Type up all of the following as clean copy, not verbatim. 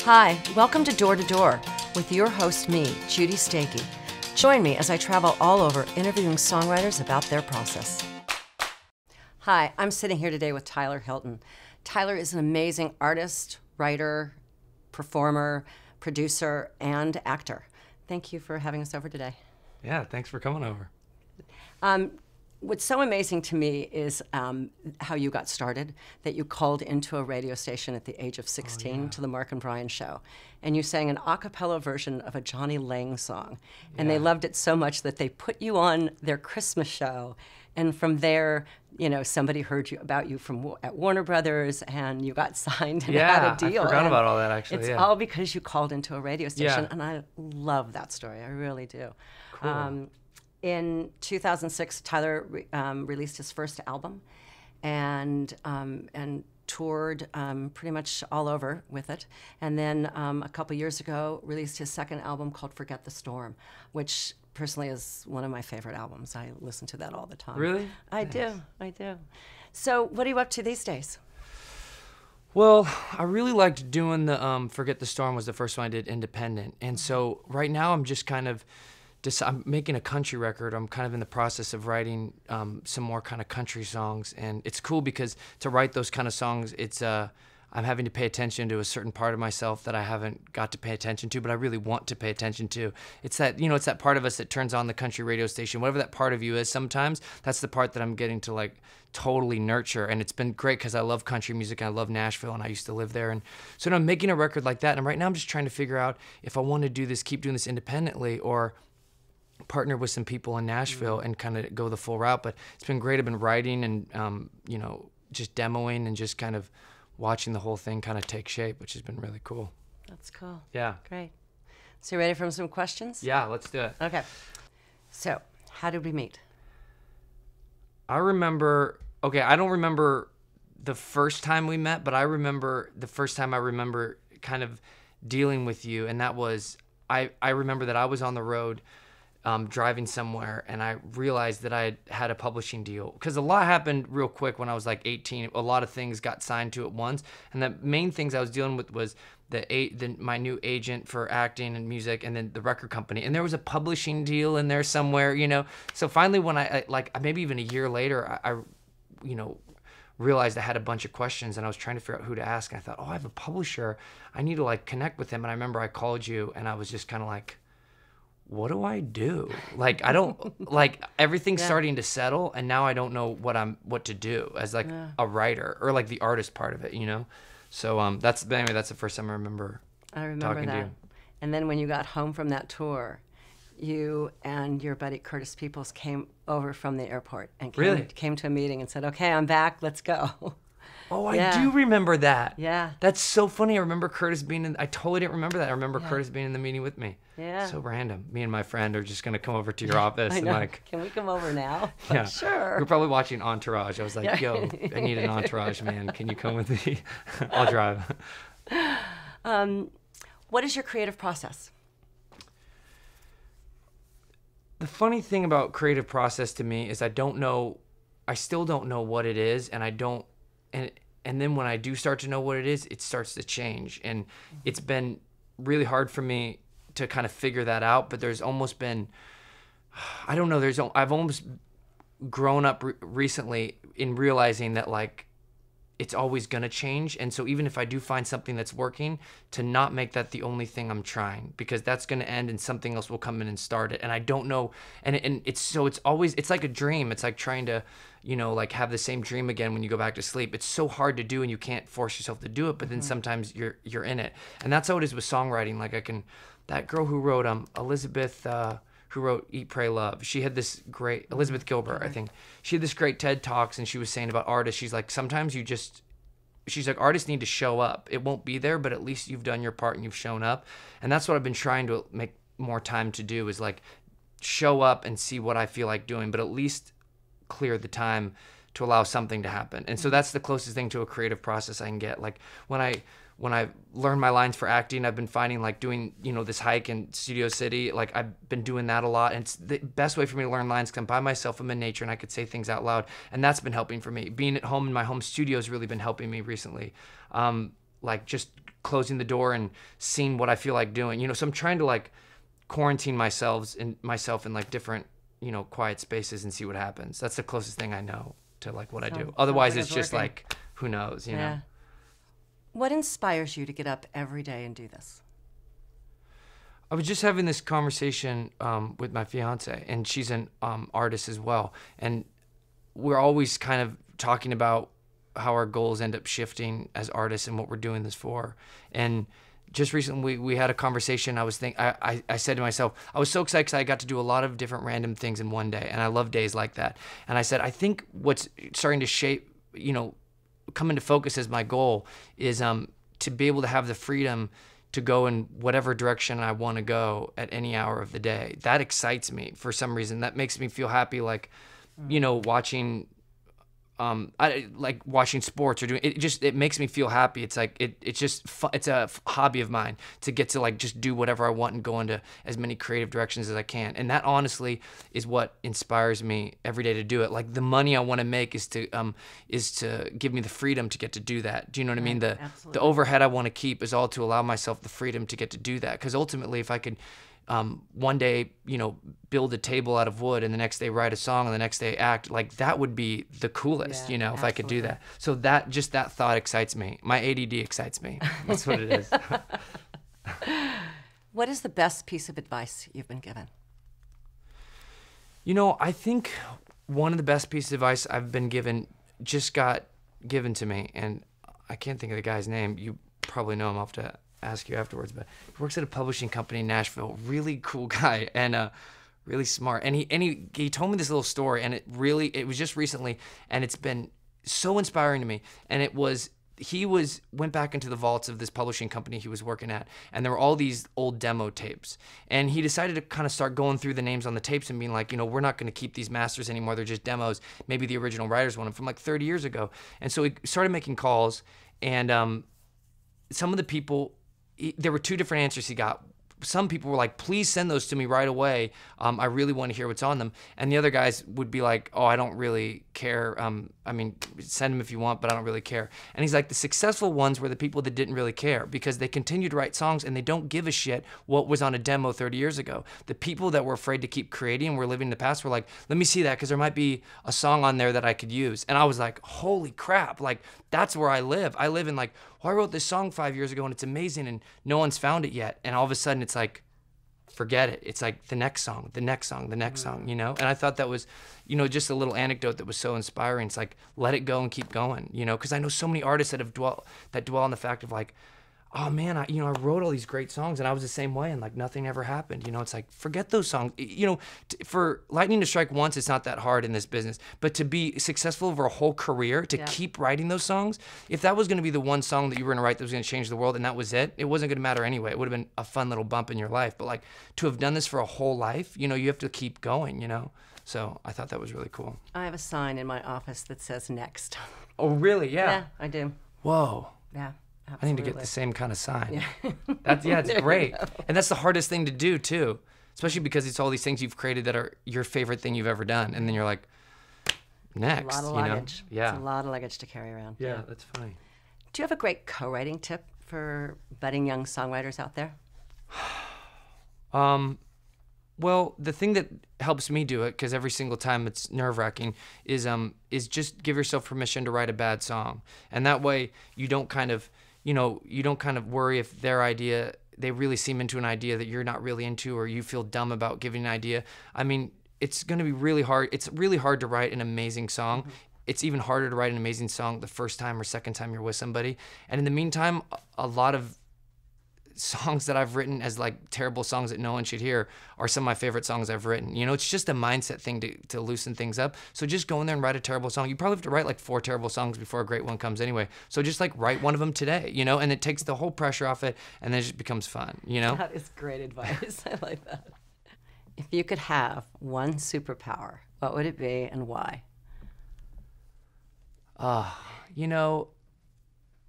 Hi, welcome to Door to Door with your host, me, Judy Stakee. Join me as I travel all over interviewing songwriters about their process. Hi, I'm sitting here today with Tyler Hilton. Tyler is an amazing artist, writer, performer, producer, and actor. Thank you for having us over today. Yeah, thanks for coming over. What's so amazing to me is how you got started, that you called into a radio station at the age of 16 to the Mark and Brian show, and you sang an a cappella version of a Johnny Lang song, and they loved it so much that they put you on their Christmas show, and from there, you know, somebody heard about you at Warner Brothers, and you got signed and had a deal. I forgot about all that, actually. It's all because you called into a radio station, and I love that story. I really do. Cool. In 2006, Tyler released his first album, and toured pretty much all over with it. And then a couple years ago, released his second album called "Forget the Storm," which personally is one of my favorite albums. I listen to that all the time. Really? I do. So, what are you up to these days? Well, I really liked doing the "Forget the Storm" was the first one I did independent, and so right now I'm just kind of. I'm making a country record. I'm kind of in the process of writing some more kind of country songs, and it's cool because to write those kind of songs, it's I'm having to pay attention to a certain part of myself that I haven't got to pay attention to, but I really want to pay attention to. It's that, you know, it's that part of us that turns on the country radio station, whatever that part of you is. Sometimes that's the part that I'm getting to like totally nurture, and it's been great because I love country music and I love Nashville, and I used to live there, and so I'm making a record like that. And right now I'm just trying to figure out if I want to do this, keep doing this independently, or partner with some people in Nashville and kind of go the full route. But it's been great. I've been writing and you know, just demoing and just kind of watching the whole thing kind of take shape, which has been really cool. That's cool. Yeah. Great. So you ready for some questions? Yeah, let's do it. Okay. So, how did we meet? I don't remember the first time we met, but I remember the first time I remember kind of dealing with you, and that was, I remember that I was on the road driving somewhere, and I realized that I had a publishing deal, because a lot happened real quick when I was like 18. A lot of things got signed to at once, and the main things I was dealing with was my new agent for acting and music, and then the record company, and there was a publishing deal in there somewhere, you know. So finally, when I like maybe even a year later, I you know, realized I had a bunch of questions, and I was trying to figure out who to ask, and I thought, oh, I have a publisher, I need to like connect with him. And I remember I called you, and I was just kind of like, what do I do? Like, I don't, like, everything's starting to settle, and now I don't know what to do as like a writer or like the artist part of it, you know? So that's the first time I remember talking to you. And then when you got home from that tour, you and your buddy Curtis Peoples came over from the airport and came to a meeting and said, okay, I'm back, let's go. Oh, I do remember that. Yeah. That's so funny. I remember Curtis being in, I totally didn't remember that. I remember Curtis being in the meeting with me. Yeah. So random. Me and my friend are just going to come over to your office and like. Can we come over now? Yeah. Sure. We're probably watching Entourage. I was like, yo, I need an entourage, man. Can you come with me? I'll drive. What is your creative process? The funny thing about creative process to me is I still don't know what it is, and then when I do start to know what it is, it starts to change. And it's been really hard for me to kind of figure that out, but there's almost been, I don't know, I've almost grown up recently in realizing that like, it's always gonna change. And so even if I do find something that's working, to not make that the only thing I'm trying, because that's gonna end and something else will come in and start it. And I don't know, and it's like a dream. It's like trying to, you know, like have the same dream again when you go back to sleep. It's so hard to do, and you can't force yourself to do it, but then sometimes you're in it. And that's how it is with songwriting. Like that girl who wrote Elizabeth, who wrote Eat, Pray, Love, she had this great, Elizabeth Gilbert, I think. She had this great TED Talks, and she was saying about artists, she's like, sometimes she's like, artists need to show up. It won't be there, but at least you've done your part and you've shown up. And that's what I've been trying to make more time to do, is like show up and see what I feel like doing, but at least clear the time to allow something to happen. And so that's the closest thing to a creative process I can get. Like when I learned my lines for acting, I've been finding like doing, you know, this hike in Studio City, like I've been doing that a lot. And it's the best way for me to learn lines, because I'm by myself, I'm in nature, and I could say things out loud. And that's been helping for me. Being at home in my home studio has really been helping me recently. Like just closing the door and seeing what I feel like doing. You know, so I'm trying to like quarantine myself in like different, you know, quiet spaces and see what happens. That's the closest thing I know to like what I do. Otherwise, it's just working. like, who knows, you know? What inspires you to get up every day and do this? I was just having this conversation with my fiance, and she's an artist as well. And we're always kind of talking about how our goals end up shifting as artists and what we're doing this for. And just recently we had a conversation. I said to myself, I was so excited because I got to do a lot of different random things in one day, and I love days like that. And I said, I think what's starting to shape, you know, come into focus as my goal is to be able to have the freedom to go in whatever direction I want to go at any hour of the day. That excites me for some reason. That makes me feel happy, like, you know, watching I like watching sports or doing it. Just it makes me feel happy. It's like it's just it's a hobby of mine to get to like just do whatever I want and go into as many creative directions as I can. And that honestly is what inspires me every day to do it. Like the money I want to make is to give me the freedom to get to do that. Do you know what I mean? The overhead I want to keep is all to allow myself the freedom to get to do that. Because ultimately, if I could one day, you know, build a table out of wood and the next day write a song and the next day act, like that would be the coolest, you know, if I could do that. So that thought excites me. My ADD excites me. That's what it is. What is the best piece of advice you've been given? You know, I think one of the best pieces of advice I've been given just got given to me, and I can't think of the guy's name. You probably know him. I'll have to ask you afterwards, but he works at a publishing company in Nashville. Really cool guy and really smart. And he told me this little story, and it was just recently, and it's been so inspiring to me. And he went back into the vaults of this publishing company he was working at, and there were all these old demo tapes. And he decided to kind of start going through the names on the tapes and being like, you know, we're not going to keep these masters anymore. They're just demos. Maybe the original writers want them from like 30 years ago. And so he started making calls, and some of the people, there were two different answers he got. Some people were like, please send those to me right away. I really want to hear what's on them. And the other guys would be like, oh, I don't really care. I mean, send them if you want, but I don't really care. And he's like, the successful ones were the people that didn't really care because they continued to write songs and they don't give a shit what was on a demo 30 years ago. The people that were afraid to keep creating and were living in the past were like, let me see that because there might be a song on there that I could use. And I was like, holy crap, like that's where I live. I live in like, well, I wrote this song 5 years ago and it's amazing and no one's found it yet. And all of a sudden it's like, forget it. It's like the next song, the next song, the next song, you know? And I thought that was, you know, just a little anecdote that was so inspiring. It's like, let it go and keep going, you know? Because I know so many artists that dwell on the fact of like, oh man, I wrote all these great songs and I was the same way and like nothing ever happened. You know, it's like, forget those songs. You know, for lightning to strike once, it's not that hard in this business, but to be successful over a whole career, to keep writing those songs, if that was going to be the one song that you were going to write that was going to change the world and that was it wasn't going to matter anyway. It would have been a fun little bump in your life. But like to have done this for a whole life, you know, you have to keep going, you know? So I thought that was really cool. I have a sign in my office that says next. Oh, really? Yeah. Yeah, I do. Whoa. Yeah. Absolutely. I need to get the same kind of sign. Yeah. It's great. And that's the hardest thing to do too, especially because it's all these things you've created that are your favorite thing you've ever done. And then you're like, next, a lot of luggage. Know? Yeah. It's a lot of luggage to carry around. Yeah, that's funny. Do you have a great co-writing tip for budding young songwriters out there? Well, the thing that helps me do it, because every single time it's nerve-wracking, is just give yourself permission to write a bad song. And that way you don't kind of worry if their idea, they really seem into an idea that you're not really into, or you feel dumb about giving an idea. I mean, it's going to be really hard. It's really hard to write an amazing song. Mm-hmm. It's even harder to write an amazing song the first time or second time you're with somebody. And in the meantime, a lot of songs that I've written as like terrible songs that no one should hear are some of my favorite songs I've written. You know, it's just a mindset thing to loosen things up. So just go in there and write a terrible song. You probably have to write like 4 terrible songs before a great one comes anyway. So just like write one of them today, you know, and it takes the whole pressure off it and then it just becomes fun, you know? That is great advice. I like that. If you could have one superpower, what would it be and why? You know,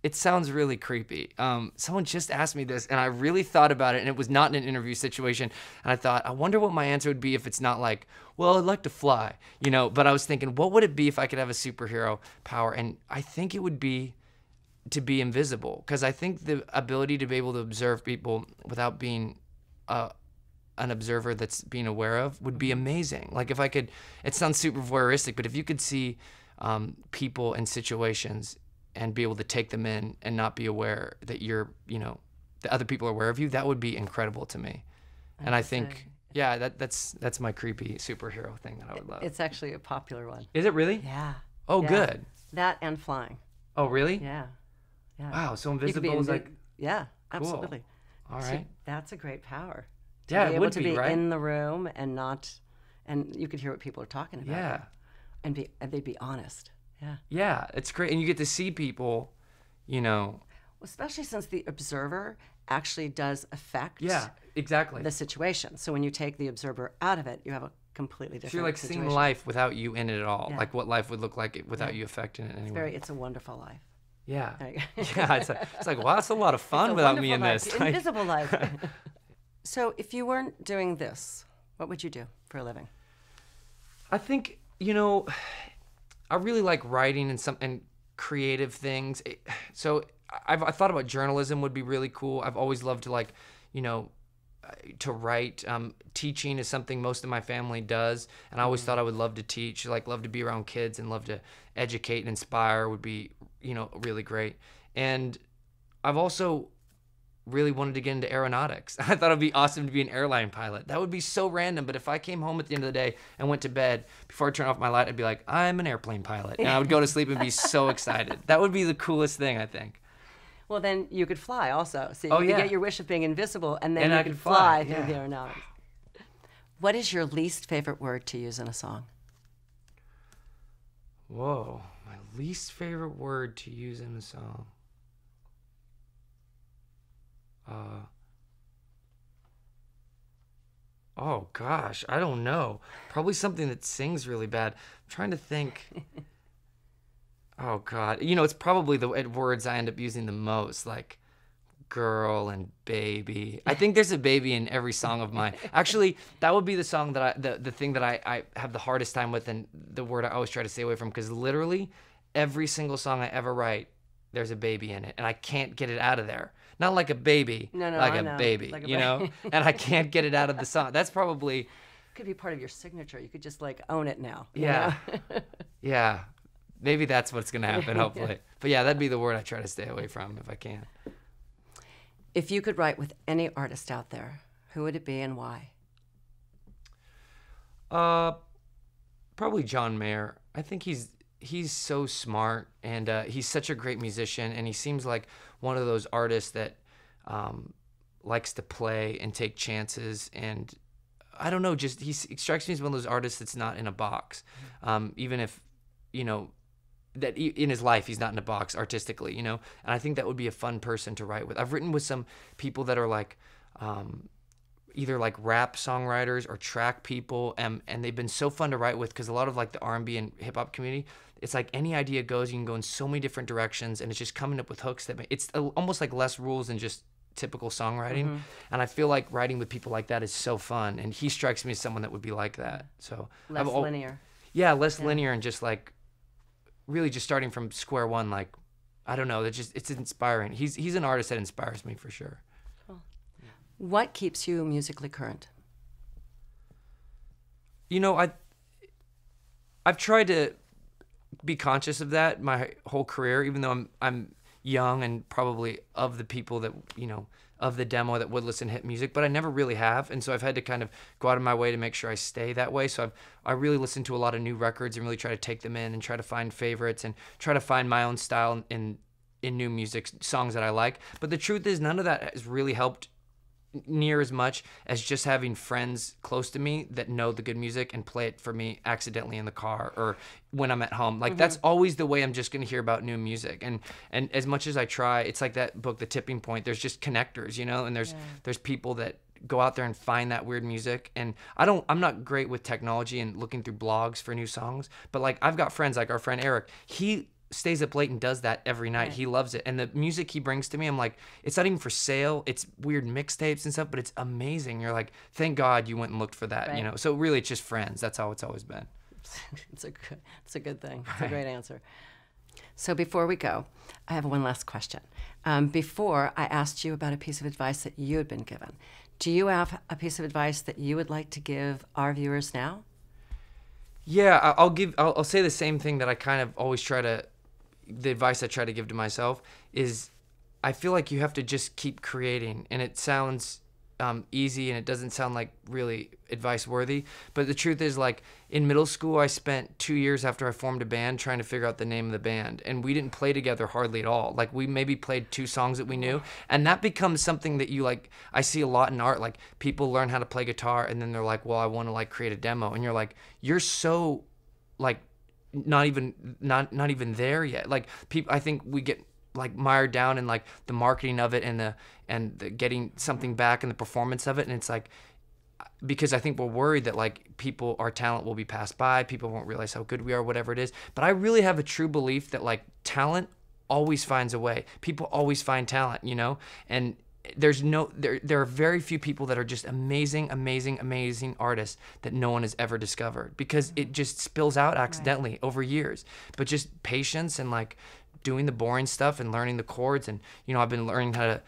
it sounds really creepy. Someone just asked me this and I really thought about it, and it was not in an interview situation. And I thought, I wonder what my answer would be if it's not like, well, I'd like to fly, you know, but I was thinking, what would it be if I could have a superhero power? And I think it would be, to be invisible, because I think the ability to be able to observe people without being an observer that's being aware of would be amazing. Like if I could, it sounds super voyeuristic, but if you could see people and situations and be able to take them in and not be aware that you're, that other people are aware of you, that would be incredible to me. And I think, yeah, that's my creepy superhero thing that I would love. It's actually a popular one. Is it really? Yeah. Oh, Yeah. Good. That and flying. Oh, really? Yeah. Yeah. Wow, so You could be invisible is like, yeah, cool. absolutely. All So right. that's a great power. To Yeah, be it able would to be, be right? in the room and you could hear what people are talking about. Yeah. And they'd be honest. Yeah. Yeah, it's great. And you get to see people, Especially since the observer actually does affect Yeah, exactly. the situation. So when you take the observer out of it, you have a completely different So you're like situation. seeing life without you in it at all. Yeah. Like what life would look like without you affecting it anyway. It's a wonderful life. Yeah. There you go. Yeah, it's like, wow, that's a lot of fun It's a without me wonderful in life, this. the invisible life. So if you weren't doing this, what would you do for a living? I think, I really like writing and creative things. So I thought about journalism would be really cool. I've always loved to to write. Teaching is something most of my family does, and I always thought I would love to teach, love to be around kids and love to educate and inspire would be, really great. And I've also really wanted to get into aeronautics. I thought it'd be awesome to be an airline pilot. That would be so random, but if I came home at the end of the day and went to bed, before I turned off my light, I'd be like, I'm an airplane pilot. And I would go to sleep and be so excited. That would be the coolest thing, I think. Well, then you could fly also. So you could get your wish of being invisible, and then And you I could could fly fly, through yeah. the aeronautics. What is your least favorite word to use in a song? Whoa, my least favorite word to use in a song. Oh gosh, I don't know. Probably something that sings really bad. I'm trying to think. Oh God, it's probably the words I end up using the most, like girl and baby. I think there's a baby in every song of mine. Actually, that would be the song that the thing that I have the hardest time with, and the word I always try to stay away from, because literally every single song I ever write, there's a baby in it, and I can't get it out of there. Not like a baby, No, like I a know. baby, Like a and I can't get it out of the song. That's probably, Could be part of your signature. You could just own it now. you yeah, know? yeah. Maybe that's what's gonna happen, hopefully. But yeah, that'd be the word I try to stay away from if I can. If you could write with any artist out there, who would it be and why? Probably John Mayer. I think he's so smart, and he's such a great musician, and he seems like one of those artists that likes to play and take chances, and I don't know, just he strikes me as one of those artists that's not in a box. Even if that in his life he's not in a box artistically, and I think that would be a fun person to write with. I've written with some people that are like either like rap songwriters or track people, and they've been so fun to write with, because a lot of like the R&B and hip hop community, it's like any idea goes, you can go in so many different directions, and it's just coming up with hooks that it's almost like less rules than just typical songwriting. And I feel like writing with people like that is so fun, and he strikes me as someone that would be like that. So Less linear. Yeah, less linear, and just like really just starting from square one. Like, I don't know, it's inspiring. He's an artist that inspires me for sure. Cool. What keeps you musically current? I've tried to be conscious of that my whole career, even though I'm young and probably of the people that of the demo that would listen to hip music, but I never really have, and so I've had to kind of go out of my way to make sure I stay that way. So I really listen to a lot of new records and really try to take them in and try to find favorites and try to find my own style in new music, songs that I like. But the truth is, none of that has really helped near as much as just having friends close to me that know the good music and play it for me accidentally in the car or when I'm at home. Like that's always the way I'm just going to hear about new music. And as much as I try, it's like that book, The Tipping Point. There's just connectors, and there's people that go out there and find that weird music. And I'm not great with technology and looking through blogs for new songs, but like I've got friends like our friend Eric. He stays up late and does that every night. Right. He loves it. And the music he brings to me, I'm like, it's not even for sale. It's weird mixtapes and stuff, but it's amazing. You're like, thank God you went and looked for that, right. So really it's just friends. That's how it's always been. It's a good thing. It's a great answer. So before we go, I have one last question. Before, I asked you about a piece of advice that you had been given. Do you have a piece of advice that you would like to give our viewers now? Yeah, I'll say the same thing that I kind of always the advice I try to give to myself is I feel like you have to just keep creating, and it sounds easy and it doesn't sound like really advice worthy, but the truth is, like, in middle school I spent 2 years after I formed a band trying to figure out the name of the band, and we didn't play together hardly at all. Like, we maybe played 2 songs that we knew, and that becomes something that you, like, I see a lot in art. Like, people learn how to play guitar and then they're like, well, I want to, like, create a demo, and you're like, you're so, like, not even there yet. Like, I think we get, like, mired down in, like, the marketing of it and the getting something back and the performance of it, and it's like, because I think we're worried that, like, our talent will be passed by, people won't realize how good we are, whatever it is. But I really have a true belief that, like, talent always finds a way. People always find talent, you know? And there are very few people that are just amazing artists that no one has ever discovered, because it just spills out accidentally over years. But just patience and, like, doing the boring stuff and learning the chords, and, you know, I've been learning how to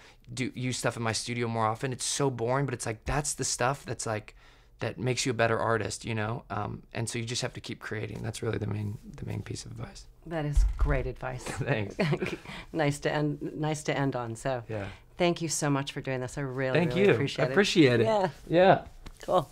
use stuff in my studio more often. It's so boring, but it's like, that's the stuff that's, like, that makes you a better artist, you know? And so you just have to keep creating. That's really the main piece of advice. That is great advice. Thanks. Nice to end on. So yeah. Thank you so much for doing this. I really, Thank really you. appreciate it. I appreciate it. Yeah. Yeah. Cool.